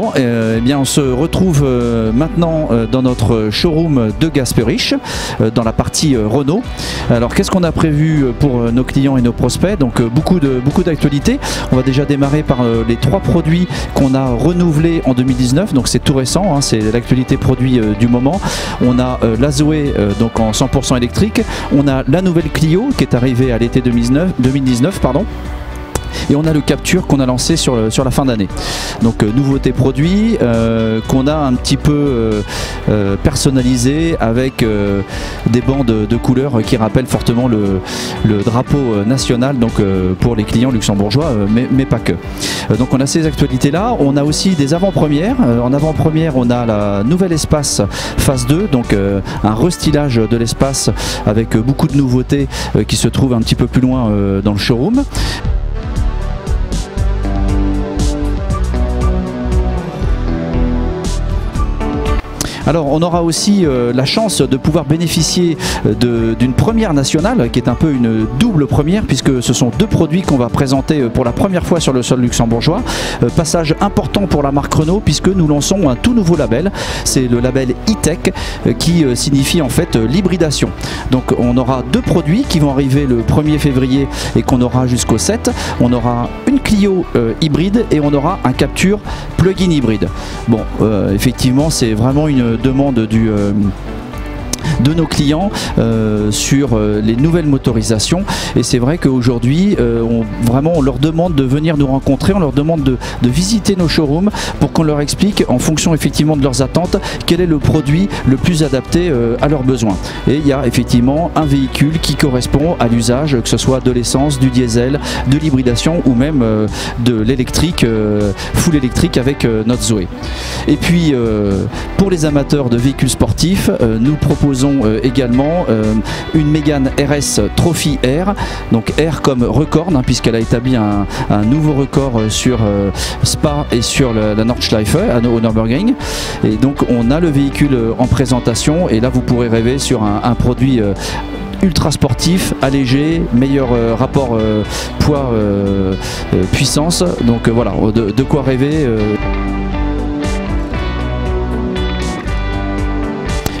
Bon, eh bien on se retrouve maintenant dans notre showroom de Gasperich, dans la partie Renault. Alors qu'est-ce qu'on a prévu pour nos clients et nos prospects? Donc beaucoup d'actualités. On va déjà démarrer par les 3 produits qu'on a renouvelés en 2019. Donc c'est tout récent, hein, c'est l'actualité produit du moment. On a la Zoé donc en 100% électrique. On a la nouvelle Clio qui est arrivée à l'été 2019, pardon. Et on a le Capture qu'on a lancé sur la fin d'année. Donc nouveauté produit qu'on a un petit peu personnalisé avec des bandes de couleurs qui rappellent fortement le drapeau national, donc pour les clients luxembourgeois, mais pas que. Donc on a ces actualités là. On a aussi des avant-premières. En avant-première on a la nouvelle Espace phase 2, donc un restylage de l'espace avec beaucoup de nouveautés qui se trouvent un petit peu plus loin dans le showroom. Alors on aura aussi la chance de pouvoir bénéficier d'une première nationale qui est un peu une double première, puisque ce sont 2 produits qu'on va présenter pour la première fois sur le sol luxembourgeois. Passage important pour la marque Renault puisque nous lançons un tout nouveau label, c'est le label E-Tech qui signifie en fait l'hybridation. Donc on aura 2 produits qui vont arriver le 1er février et qu'on aura jusqu'au 7. On aura une Clio hybride et on aura un Capture plug-in hybride. Bon, effectivement c'est vraiment une demande de nos clients sur les nouvelles motorisations, et c'est vrai qu'aujourd'hui on leur demande de venir nous rencontrer, on leur demande de visiter nos showrooms pour qu'on leur explique en fonction effectivement de leurs attentes quel est le produit le plus adapté à leurs besoins. Et il y a effectivement un véhicule qui correspond à l'usage, que ce soit de l'essence, du diesel, de l'hybridation ou même de l'électrique, full électrique avec notre Zoé. Et puis pour les amateurs de véhicules sportifs, nous proposons également une Mégane RS Trophy R, donc R comme record, hein, puisqu'elle a établi un nouveau record sur Spa et sur la Nordschleife au Nürburgring. Et donc on a le véhicule en présentation, et là vous pourrez rêver sur un produit ultra sportif, allégé, meilleur rapport poids puissance, donc voilà, de quoi rêver.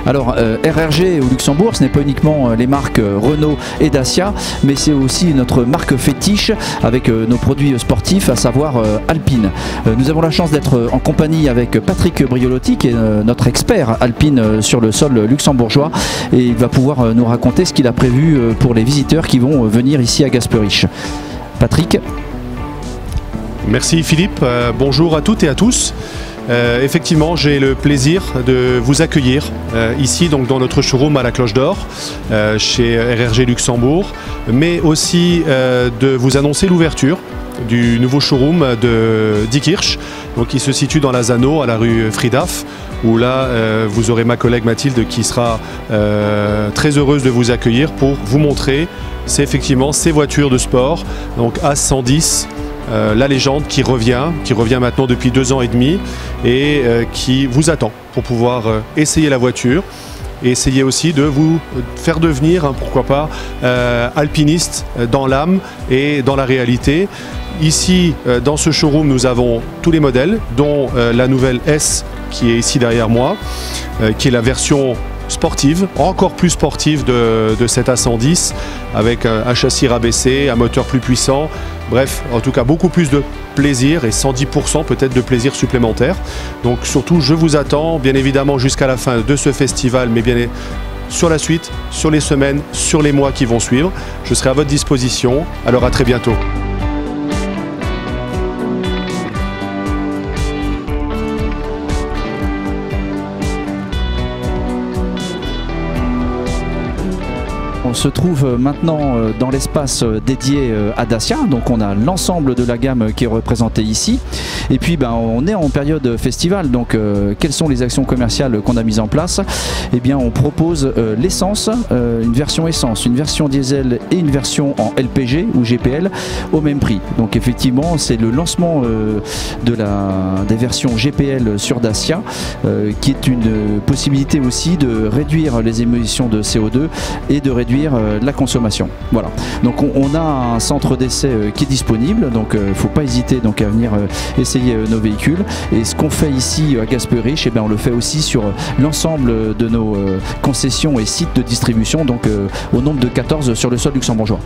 Alors RRG au Luxembourg, ce n'est pas uniquement les marques Renault et Dacia, mais c'est aussi notre marque fétiche avec nos produits sportifs, à savoir Alpine. Nous avons la chance d'être en compagnie avec Patrick Briolotti, qui est notre expert Alpine sur le sol luxembourgeois, et il va pouvoir nous raconter ce qu'il a prévu pour les visiteurs qui vont venir ici à Gasperich. Patrick. Merci Philippe, bonjour à toutes et à tous. Effectivement, j'ai le plaisir de vous accueillir ici donc dans notre showroom à la Cloche d'Or chez RRG Luxembourg, mais aussi de vous annoncer l'ouverture du nouveau showroom de Diekirch, donc qui se situe dans la Zano à la rue Friedaf, où là vous aurez ma collègue Mathilde qui sera très heureuse de vous accueillir pour vous montrer effectivement ces voitures de sport, donc A110. La légende qui revient maintenant depuis 2 ans et demi, et qui vous attend pour pouvoir essayer la voiture et essayer aussi de vous faire devenir, hein, pourquoi pas, alpiniste dans l'âme et dans la réalité. Ici, dans ce showroom, nous avons tous les modèles, dont la nouvelle S qui est ici derrière moi, qui est la version sportive, encore plus sportive de cette A110, avec un châssis rabaissé, un moteur plus puissant, bref, en tout cas beaucoup plus de plaisir, et 110% peut-être de plaisir supplémentaire. Donc surtout, je vous attends bien évidemment jusqu'à la fin de ce festival, mais bien sur la suite, sur les semaines, sur les mois qui vont suivre. Je serai à votre disposition, alors à très bientôt. On se trouve maintenant dans l'espace dédié à Dacia, donc on a l'ensemble de la gamme qui est représentée ici. Et puis on est en période festival, donc quelles sont les actions commerciales qu'on a mises en place? Eh bien on propose l'essence, une version essence, une version diesel et une version en LPG ou GPL au même prix. Donc effectivement c'est le lancement des versions GPL sur Dacia, qui est une possibilité aussi de réduire les émissions de CO2 et de réduire réduire la consommation. Voilà. Donc on a un centre d'essai qui est disponible, donc il ne faut pas hésiter donc, à venir essayer nos véhicules. Et ce qu'on fait ici à Gasperich, eh bien, on le fait aussi sur l'ensemble de nos concessions et sites de distribution, donc au nombre de 14 sur le sol luxembourgeois.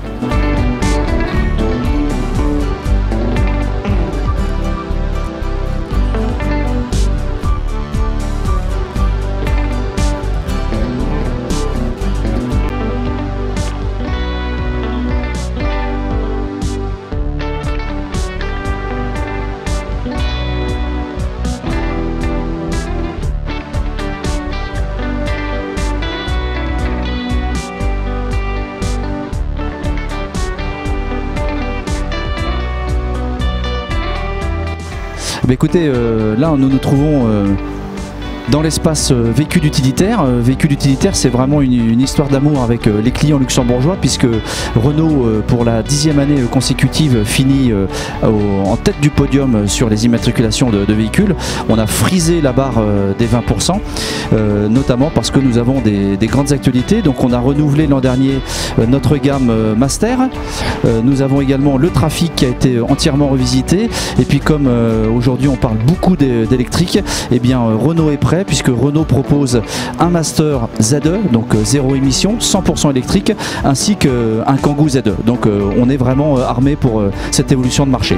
Bah écoutez, là nous nous trouvons dans l'espace véhicule utilitaire. Véhicule utilitaire, c'est vraiment une histoire d'amour avec les clients luxembourgeois, puisque Renault, pour la 10e année consécutive, finit en tête du podium sur les immatriculations de véhicules. On a frisé la barre des 20%, notamment parce que nous avons des grandes actualités. Donc on a renouvelé l'an dernier notre gamme Master. Nous avons également le Trafic qui a été entièrement revisité. Et puis comme aujourd'hui on parle beaucoup d'électrique, eh bien Renault est prêt, puisque Renault propose un Master ZE, donc zéro émission, 100% électrique, ainsi qu'un Kangoo ZE. Donc on est vraiment armé pour cette évolution de marché.